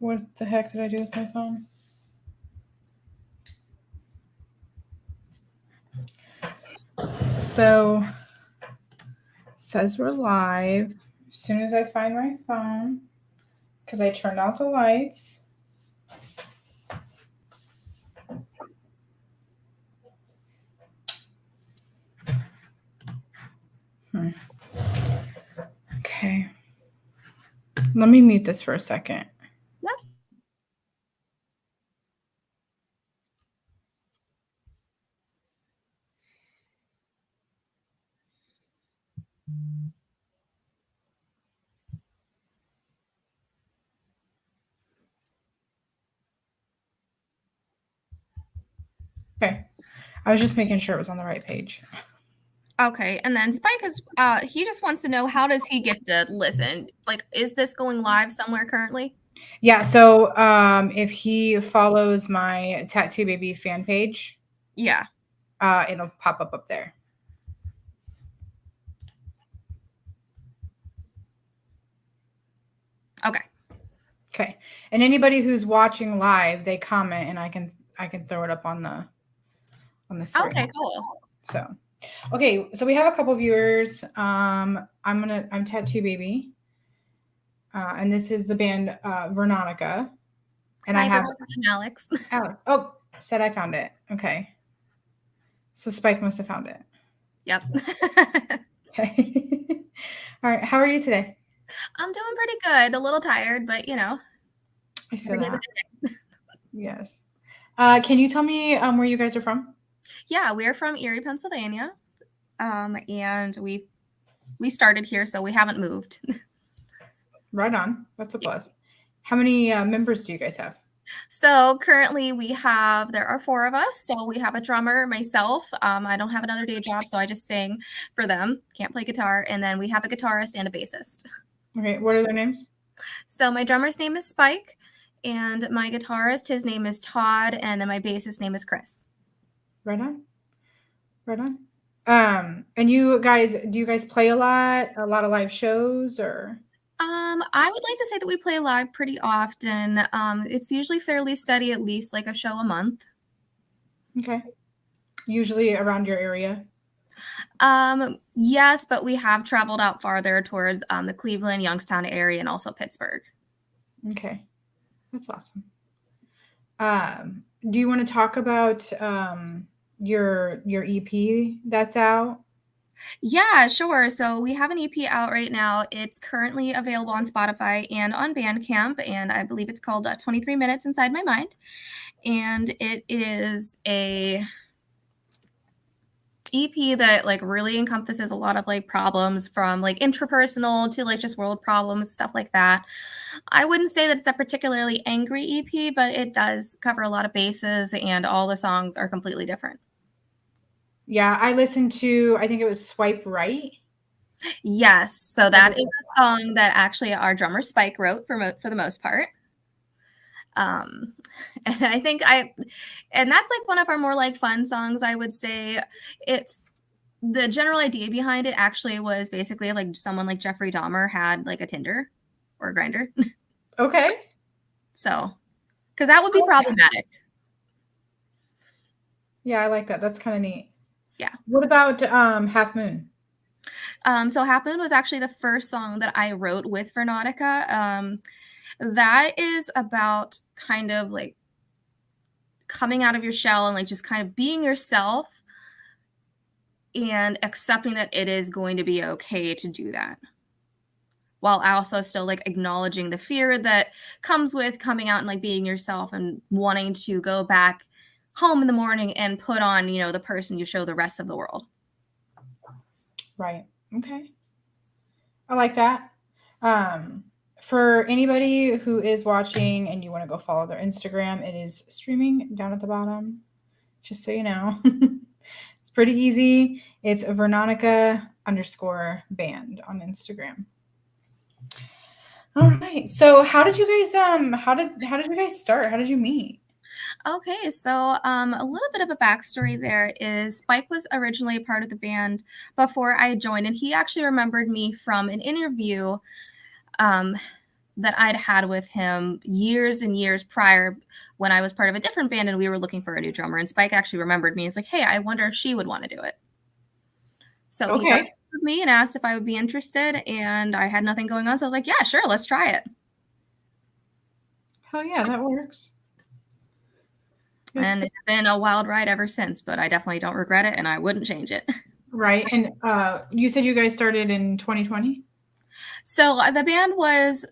What the heck did I do with my phone? So, says we're live. As soon as I find my phone, because I turned off the lights. Okay. Let me mute this for a second. Yep. Okay. I was just making sure it was on the right page. Okay, and then Spike is he just wants to know, how does he get to listen? Like, is this going live somewhere currently? Yeah, so if he follows my Tattoobabii fan page, yeah, it'll pop up there. Okay. Okay. And anybody who's watching live, they comment and I can throw it up on the screen. Okay, cool. So, okay, so we have a couple viewers. I'm Tattoobabii. And this is the band VerNotica. And Hi, I have Alex. Alex. Oh, said I found it. Okay. So Spike must have found it. Yep. Okay. All right. How are you today? I'm doing pretty good. A little tired, but you know. I feel that. Yes. Can you tell me where you guys are from? Yeah, we're from Erie, Pennsylvania. And we started here, so we haven't moved. Right on. That's a plus. How many members do you guys have? So currently there are 4 of us. So we have a drummer, myself. I don't have another day job, so I just sing for them. Can't play guitar. And then we have a guitarist and a bassist. Okay. What are their names? So my drummer's name is Spike, and my guitarist, his name is Todd, and then my bassist name is Chris. Right on. Right on. And you guys, do you guys play a lot of live shows, or? I would like to say that we play live pretty often. It's usually fairly steady, at least like a show a month. Okay. Usually around your area? Yes, but we have traveled out farther towards the Cleveland, Youngstown area, and also Pittsburgh. Okay. That's awesome. Do you want to talk about your EP that's out? Yeah, sure. So we have an EP out right now. It's currently available on Spotify and on Bandcamp, and I believe it's called 23 Minutes Inside My Mind. And it is a EP that like really encompasses a lot of like problems, from like intrapersonal to like just world problems, stuff like that. I wouldn't say that it's a particularly angry EP, but it does cover a lot of bases, and all the songs are completely different. Yeah, I listened to, I think it was Swipe Right. Yes, so that is a song that actually our drummer Spike wrote for the most part. And I think and that's like one of our more like fun songs, I would say. It's the general idea behind it actually was basically like someone like Jeffrey Dahmer had like a Tinder or a Grindr. Okay. So, because that would be problematic. Yeah, I like that. That's kind of neat. Yeah. What about Half Moon? So Half Moon was actually the first song that I wrote with VerNotica. That is about kind of like coming out of your shell and like just kind of being yourself and accepting that it is going to be okay to do that, while also still like acknowledging the fear that comes with coming out and like being yourself and wanting to go back home in the morning and put on, you know, the person you show the rest of the world. Right. Okay. I like that. For anybody who is watching and you want to go follow their Instagram, it is streaming down at the bottom, just so you know. It's pretty easy. It's VerNotica _band on Instagram. All right. So how did you guys how did you guys start? How did you meet? Okay, so a little bit of a backstory there is Spike was originally part of the band before I joined, and he actually remembered me from an interview that I'd had with him years and years prior when I was part of a different band and we were looking for a new drummer. And Spike actually remembered me. He's like, hey, I wonder if she would want to do it. So he got with me and asked if I would be interested, and I had nothing going on. So I was like, yeah, sure, let's try it. Hell yeah, that works. And it's been a wild ride ever since, but I definitely don't regret it, and I wouldn't change it. Right. And you said you guys started in 2020? So the band was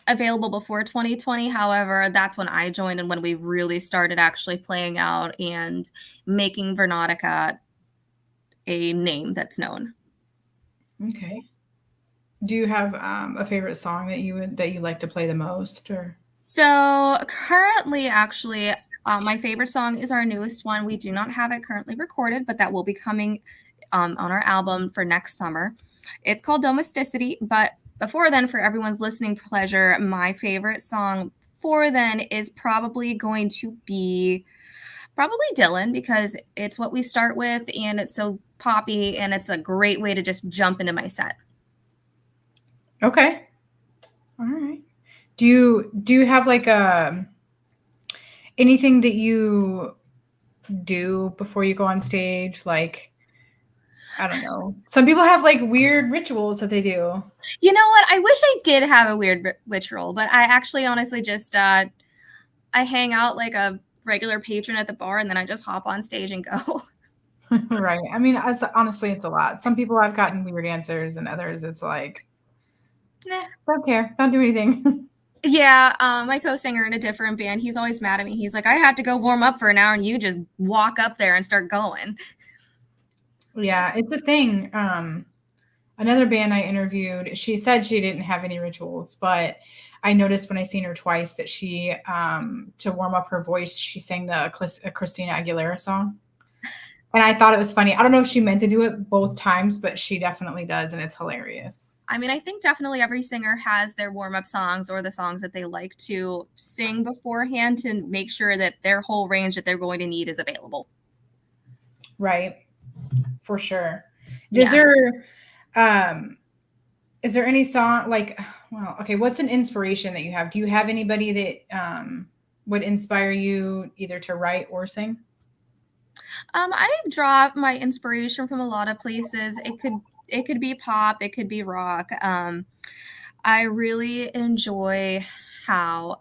available before 2020. However, that's when I joined and when we really started actually playing out and making VerNotica a name that's known. Okay. Do you have a favorite song that you like to play the most, or? So currently, actually, my favorite song is our newest one. We do not have it currently recorded, but that will be coming on our album for next summer. It's called Domesticity, but before then, for everyone's listening pleasure, my favorite song for then is probably going to be Dylan, because it's what we start with and it's so poppy and it's a great way to just jump into my set. Okay. All right. Do you have like anything that you do before you go on stage? Like, I don't know. Some people have like weird rituals that they do. You know what? I wish I did have a weird ritual, but I actually honestly just I hang out like a regular patron at the bar and then I just hop on stage and go. Right. I mean, honestly, it's a lot. Some people have gotten weird answers and others it's like, nah, don't care. Don't do anything. Yeah, my co-singer in a different band, he's always mad at me. He's like, I have to go warm up for an hour and you just walk up there and start going. Yeah, it's a thing. Another band I interviewed, she said she didn't have any rituals, but I noticed when I seen her twice that she, to warm up her voice, she sang the Christina Aguilera song. And I thought it was funny. I don't know if she meant to do it both times, but she definitely does, and it's hilarious. I mean, I think definitely every singer has their warm-up songs or the songs that they like to sing beforehand to make sure that their whole range that they're going to need is available. Right. For sure. Is there any song like, well, okay, what's an inspiration that you have? Do you have anybody that would inspire you either to write or sing? I draw my inspiration from a lot of places. It could be pop, it could be rock. I really enjoy how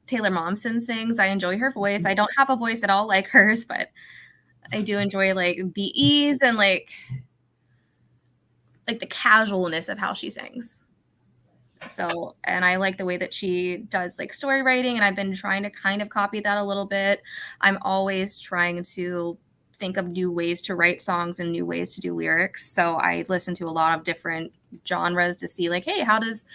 Taylor Momsen sings. I enjoy her voice. I don't have a voice at all like hers, but I do enjoy like the ease and like the casualness of how she sings. So, and I like the way that she does like story writing, and I've been trying to kind of copy that a little bit. I'm always trying to think of new ways to write songs and new ways to do lyrics. So I listen to a lot of different genres to see like, hey, how does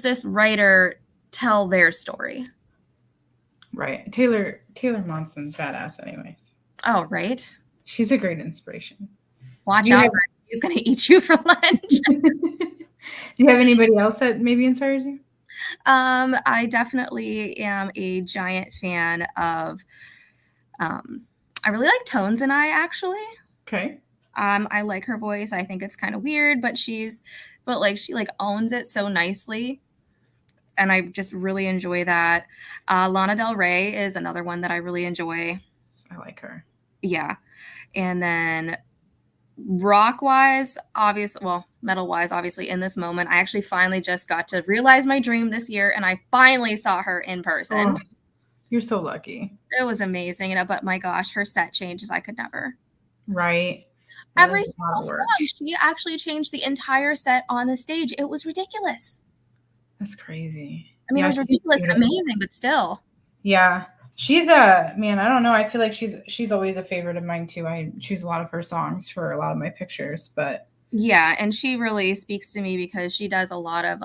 this writer tell their story? Right. Taylor Momsen's badass anyways. Oh, right. She's a great inspiration. Watch out, he's going to eat you for lunch. Do you have anybody else that maybe inspires you? I definitely am a giant fan of, I really like Tones and I actually. Okay. I like her voice. I think it's kind of weird, but she owns it so nicely. And I just really enjoy that. Lana Del Rey is another one that I really enjoy. I like her. Yeah. And then rock-wise, metal-wise, obviously, in this moment, I actually finally just got to realize my dream this year, and I finally saw her in person. Oh, you're so lucky. It was amazing, but my gosh, her set changes, I could never. Right. Every single song, she actually changed the entire set on the stage. It was ridiculous. That's crazy. I mean, it was ridiculous and amazing, but still. Yeah. She's I don't know. I feel like she's always a favorite of mine too. I choose a lot of her songs for a lot of my pictures, but yeah, and she really speaks to me because she does a lot of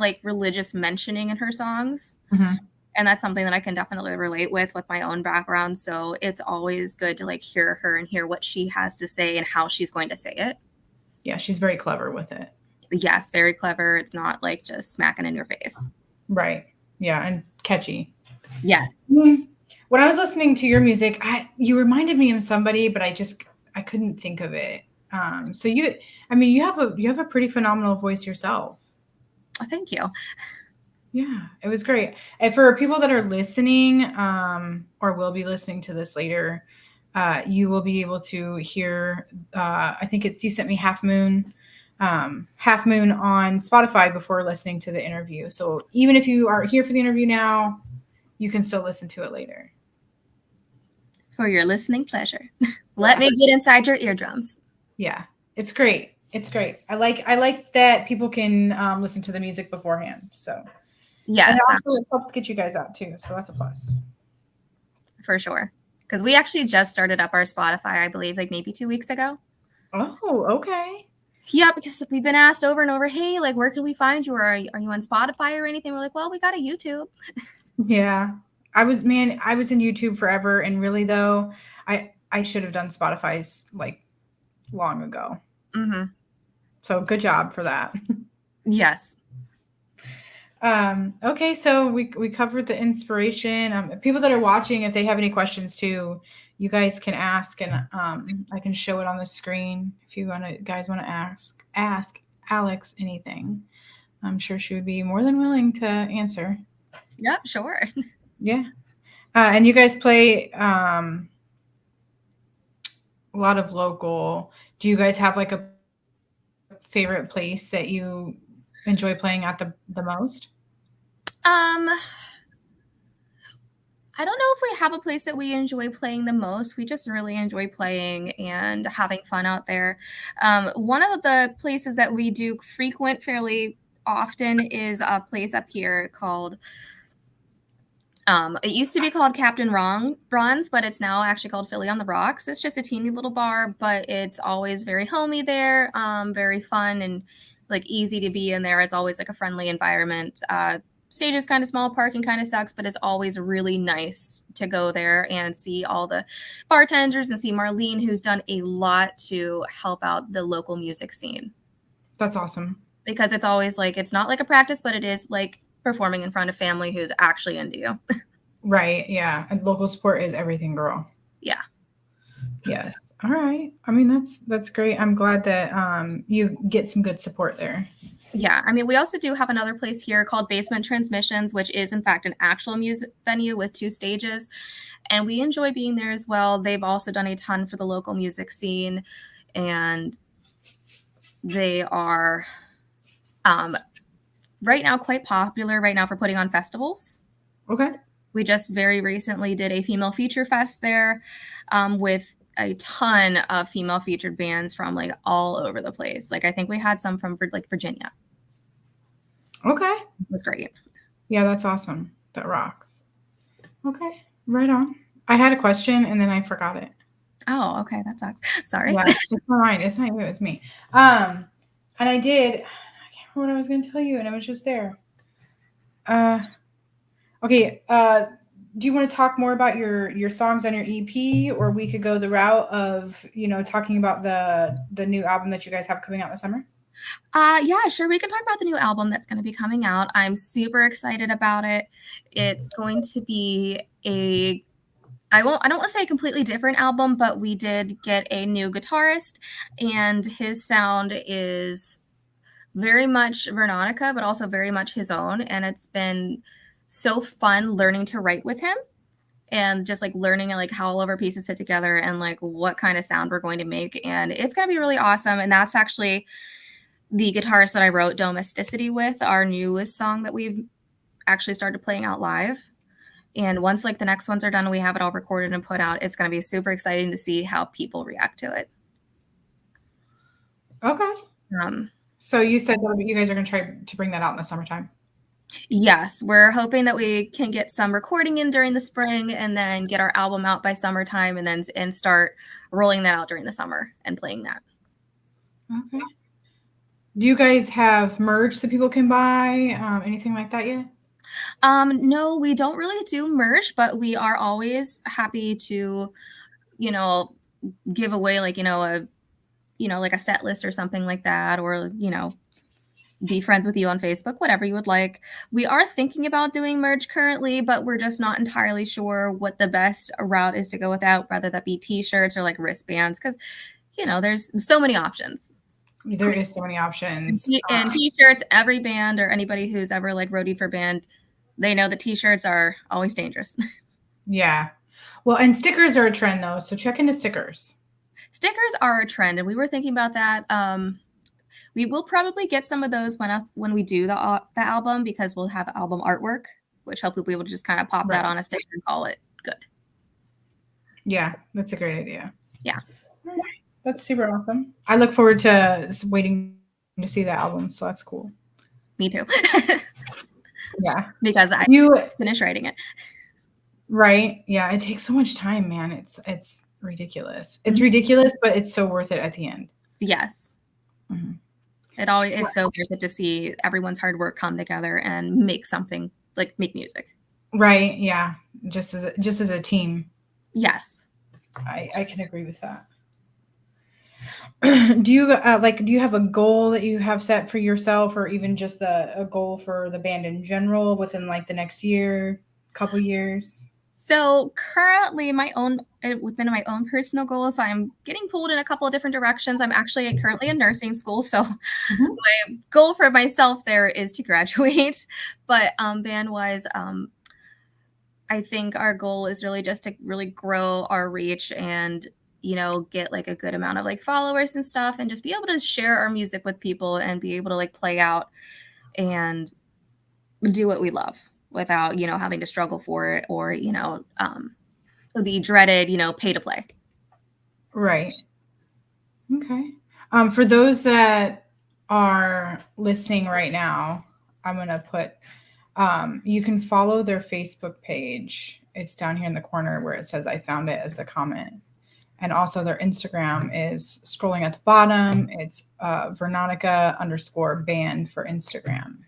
like religious mentioning in her songs. Mm-hmm. And that's something that I can definitely relate with my own background. So it's always good to like hear her and hear what she has to say and how she's going to say it. Yeah, she's very clever with it. Yes, very clever. It's not like just smacking in your face. Right. Yeah, and catchy. Yes. When I was listening to your music, you reminded me of somebody, but I couldn't think of it. So you have a pretty phenomenal voice yourself. Oh, thank you. Yeah, it was great. And for people that are listening, or will be listening to this later, you will be able to hear. I think you sent me Half Moon on Spotify before listening to the interview. So even if you are here for the interview now, you can still listen to it later. For your listening pleasure. Let me get inside your eardrums. Yeah, it's great. It's great. I like that people can listen to the music beforehand. So yes, and also it helps get you guys out too. So that's a plus. For sure. Because we actually just started up our Spotify, I believe, like maybe 2 weeks ago. Oh, okay. Yeah, because we've been asked over and over, hey, like, where can we find you? Or are you on Spotify or anything? We're like, well, we got a YouTube. Yeah. I was in YouTube forever, and really though, I should have done Spotify's like long ago. Mm-hmm. So good job for that. Yes. Okay, so we covered the inspiration. People that are watching, if they have any questions too, you guys can ask, and I can show it on the screen if you guys want to ask Alex anything. I'm sure she would be more than willing to answer. Yep, sure. Yeah. And you guys play a lot of local. Do you guys have like a favorite place that you enjoy playing at the most? I don't know if we have a place that we enjoy playing the most. We just really enjoy playing and having fun out there. One of the places that we do frequent fairly often is a place up here called it used to be called Captain Bronze, but it's now actually called Philly on the Rocks. It's just a teeny little bar, but it's always very homey there, very fun and like easy to be in there. It's always like a friendly environment. Stage is kind of small, parking kind of sucks, but it's always really nice to go there and see all the bartenders and see Marlene, who's done a lot to help out the local music scene. That's awesome. Because it's always like, it's not like a practice, but it is like performing in front of family who's actually into you. Right. Yeah. And local support is everything, girl. Yeah. Yes. All right. I mean, that's great. I'm glad that you get some good support there. Yeah, I mean, we also do have another place here called Basement Transmissions, which is in fact an actual music venue with 2 stages, and we enjoy being there as well. They've also done a ton for the local music scene, and they are right now quite popular right now for putting on festivals. Okay. We just very recently did a female feature fest there with a ton of female featured bands from like all over the place. Like I think we had some from like Virginia. Okay. It was great. Yeah, that's awesome. That rocks. Okay. Right on. I had a question and then I forgot it. Oh, okay. That sucks. Sorry. Yeah, it's not mine. It's not you. It's me. And I can't remember what I was going to tell you, and it was just there. Okay. Do you want to talk more about your songs on your EP, or we could go the route of talking about the new album that you guys have coming out this summer? Yeah, sure. We can talk about the new album that's going to be coming out. I'm super excited about it. It's going to be I don't want to say a completely different album, but we did get a new guitarist, and his sound is very much VerNotica, but also very much his own. And it's been so fun learning to write with him and just like learning like how all of our pieces fit together and like what kind of sound we're going to make. And it's going to be really awesome. And that's actually the guitarist that I wrote Domesticity with, our newest song that we've actually started playing out live. And once like the next ones are done, we have it all recorded and put out. It's going to be super exciting to see how people react to it. Okay. So you said that you guys are going to try to bring that out in the summertime. Yes, we're hoping that we can get some recording in during the spring and then get our album out by summertime and start rolling that out during the summer and playing that. Okay. Do you guys have merch that people can buy? Anything like that yet? No, we don't really do merch, but we are always happy to, give away like, like a set list or something like that, or, be friends with you on Facebook, whatever you would like. We are thinking about doing merch currently, but we're just not entirely sure what the best route is to go with that, whether that be t-shirts or like wristbands. Because, there's so many options. There is so many options. And t-shirts, every band or anybody who's ever like roadied for band, they know the t-shirts are always dangerous. Yeah. Well, and stickers are a trend though, so check into stickers. Stickers are a trend, and we were thinking about that. We will probably get some of those when we do the album, because we'll have album artwork, which hopefully we'll be able to just kind of pop that on a sticker and call it good. Yeah, that's a great idea. Yeah. All right. That's super awesome. I look forward to waiting to see the album, so that's cool. Me too. Yeah. Because I finished writing it. Right. Yeah, it takes so much time, man. It's ridiculous. It's ridiculous, but it's so worth it at the end. Yes. Mm-hmm. It always is so worth it to see everyone's hard work come together and make something, like make music. Right. Yeah. Just as a team. Yes. I can agree with that. Do you have a goal that you have set for yourself, or even just a goal for the band in general within like the next year, couple years? So currently within my own personal goals, I'm getting pulled in a couple of different directions. I'm actually currently in nursing school. So my goal for myself there is to graduate, but band wise, I think our goal is really just to really grow our reach and, get like a good amount of like followers and stuff, and just be able to share our music with people and be able to like play out and do what we love without, having to struggle for it, or, the dreaded, pay to play. Right. Okay. For those that are listening right now, I'm going to put, you can follow their Facebook page. It's down here in the corner where it says I found it as the comment. And also their Instagram is scrolling at the bottom. It's VerNotica_band for Instagram.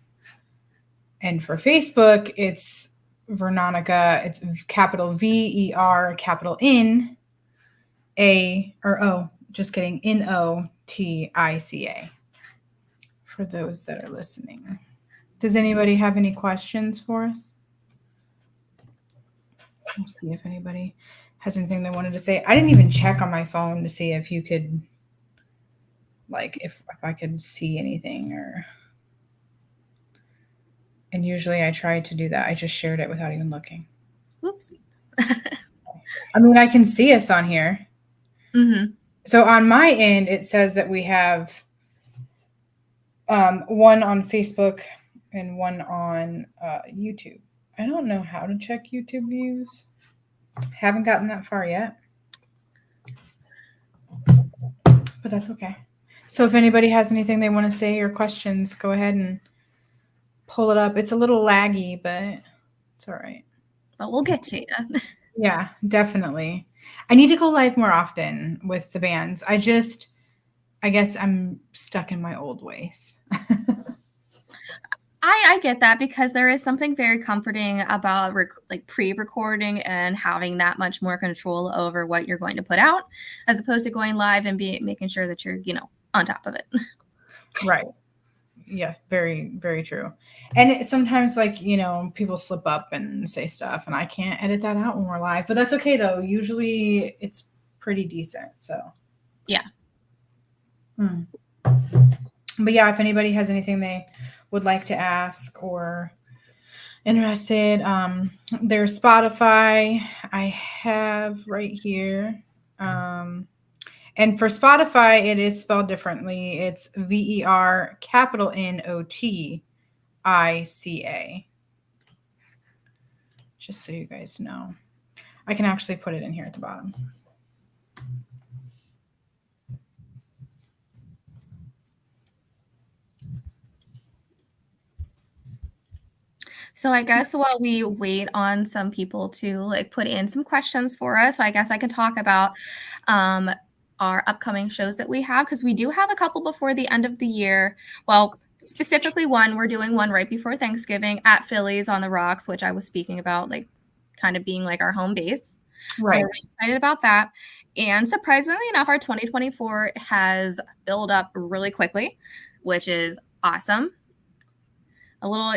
And for Facebook, it's VerNotica. It's capital VER, capital N A, or O, just kidding, NOTICA. For those that are listening. Does anybody have any questions for us? Let's see if anybody has anything they wanted to say. I didn't even check on my phone to see if you could, like, if I could see anything, and usually I try to do that. I just shared it without even looking. Whoops. I mean, I can see us on here. Mm-hmm. So on my end, it says that we have one on Facebook and one on YouTube. I don't know how to check YouTube views. Haven't gotten that far yet. But that's okay. So if anybody has anything they want to say or questions, go ahead and pull it up. It's a little laggy, but it's all right. But we'll get to you. Yeah, definitely. I need to go live more often with the bands. I guess I'm stuck in my old ways. I get that, because there is something very comforting about pre-recording and having that much more control over what you're going to put out, as opposed to going live and making sure that you're, on top of it. Right. Yeah, very, very true. And sometimes people slip up and say stuff, and I can't edit that out when we're live, but that's okay though. Usually it's pretty decent. So yeah. But yeah, if anybody has anything they would like to ask or interested, there's Spotify I have right here. And for Spotify, it is spelled differently. It's VER capital NOTICA. Just so you guys know. I can actually put it in here at the bottom. So I guess while we wait on some people to put in some questions for us, I guess I can talk about our upcoming shows that we have, because we do have a couple before the end of the year. Well, specifically we're doing one right before Thanksgiving at Phillies on the Rocks, which I was speaking about, kind of being our home base. Right. So we're excited about that. And surprisingly enough, our 2024 has filled up really quickly, which is awesome. It's a little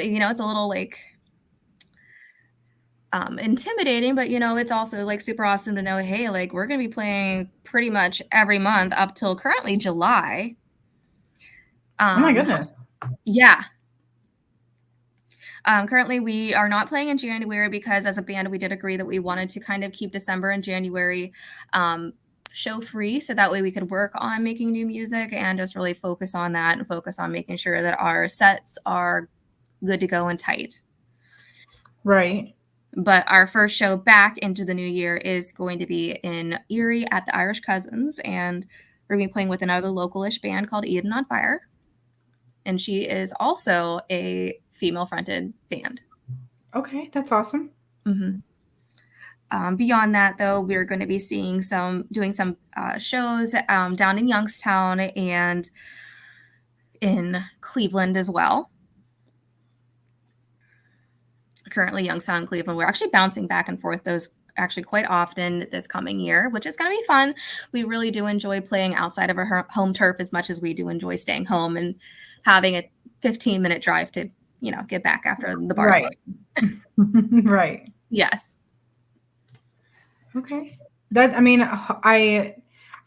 intimidating, but it's also like super awesome to know, hey, like we're going to be playing pretty much every month up till currently July. Oh my goodness. Yeah. Currently, we are not playing in January because as a band, we did agree that we wanted to kind of keep December and January show free. So that way we could work on making new music and just really focus on that and focus on making sure that our sets are good to go and tight. Right. But our first show back into the new year is going to be in Erie at the Irish Cousins. And we're going to be playing with another localish band called Eden on Fire. And she is also a female-fronted band. Okay, that's awesome. Mm-hmm. Beyond that, though, we're going to be doing some shows down in Youngstown and in Cleveland as well. Currently, Youngstown and Cleveland. We're actually bouncing back and forth those actually quite often this coming year, which is going to be fun. We really do enjoy playing outside of our home turf as much as we do enjoy staying home and having a 15-minute drive to, get back after the bars. Right. Right. Yes. Okay. I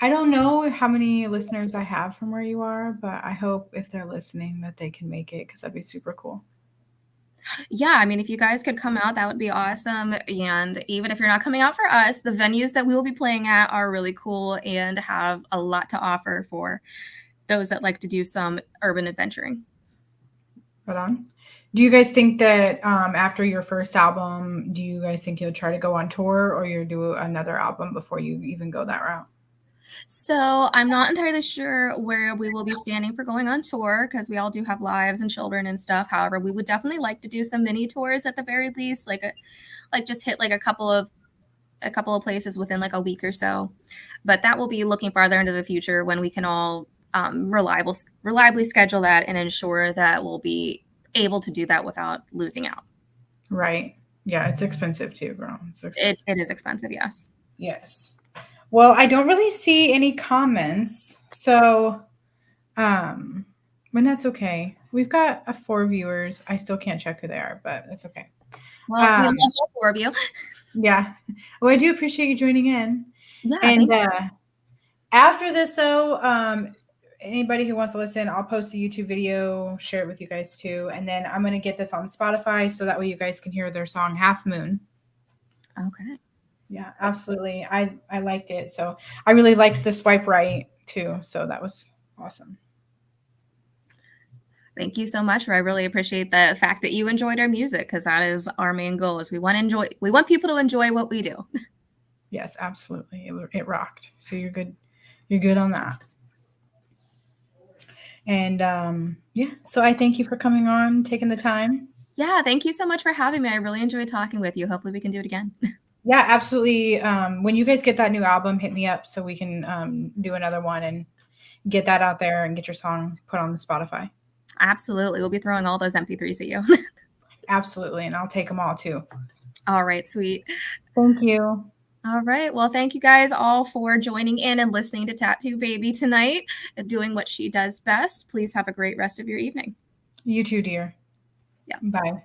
don't know how many listeners I have from where you are, but I hope if they're listening that they can make it because that'd be super cool. Yeah, I mean, if you guys could come out, that would be awesome. And even if you're not coming out for us, the venues that we will be playing at are really cool and have a lot to offer for those that like to do some urban adventuring. Right on. Do you guys think that after your first album, do you guys think you'll try to go on tour or you'll do another album before you even go that route? So I'm not entirely sure where we will be standing for going on tour because we all do have lives and children and stuff. However, we would definitely like to do some mini tours at the very least, like just hit like a couple of places within like a week or so. But that will be looking farther into the future when we can all reliably schedule that and ensure that we'll be able to do that without losing out. Right. Yeah, it's expensive too, girl. It is expensive, yes. Yes. Well, I don't really see any comments. So, when that's okay. We've got 4 viewers. I still can't check who they are, but it's okay. Well, we love all 4 of you. Yeah. Well, I do appreciate you joining in. Yeah. And after this, though, anybody who wants to listen, I'll post the YouTube video, share it with you guys too. And then I'm going to get this on Spotify so that way you guys can hear their song Half Moon. Okay. Yeah, absolutely. I liked it. So I really liked the swipe right too. So that was awesome. Thank you so much. I really appreciate the fact that you enjoyed our music because that is our main goal. Is we want people to enjoy what we do. Yes, absolutely. It rocked. So you're good. You're good on that. And yeah, so I thank you for coming on, taking the time. Yeah, thank you so much for having me. I really enjoyed talking with you. Hopefully we can do it again. Yeah, absolutely. When you guys get that new album, hit me up so we can do another one and get that out there and get your song put on the Spotify. Absolutely. We'll be throwing all those MP3s at you. Absolutely. And I'll take them all too. All right, sweet. Thank you. All right. Well, thank you guys all for joining in and listening to Tattoo Baby tonight, doing what she does best. Please have a great rest of your evening. You too, dear. Yeah. Bye.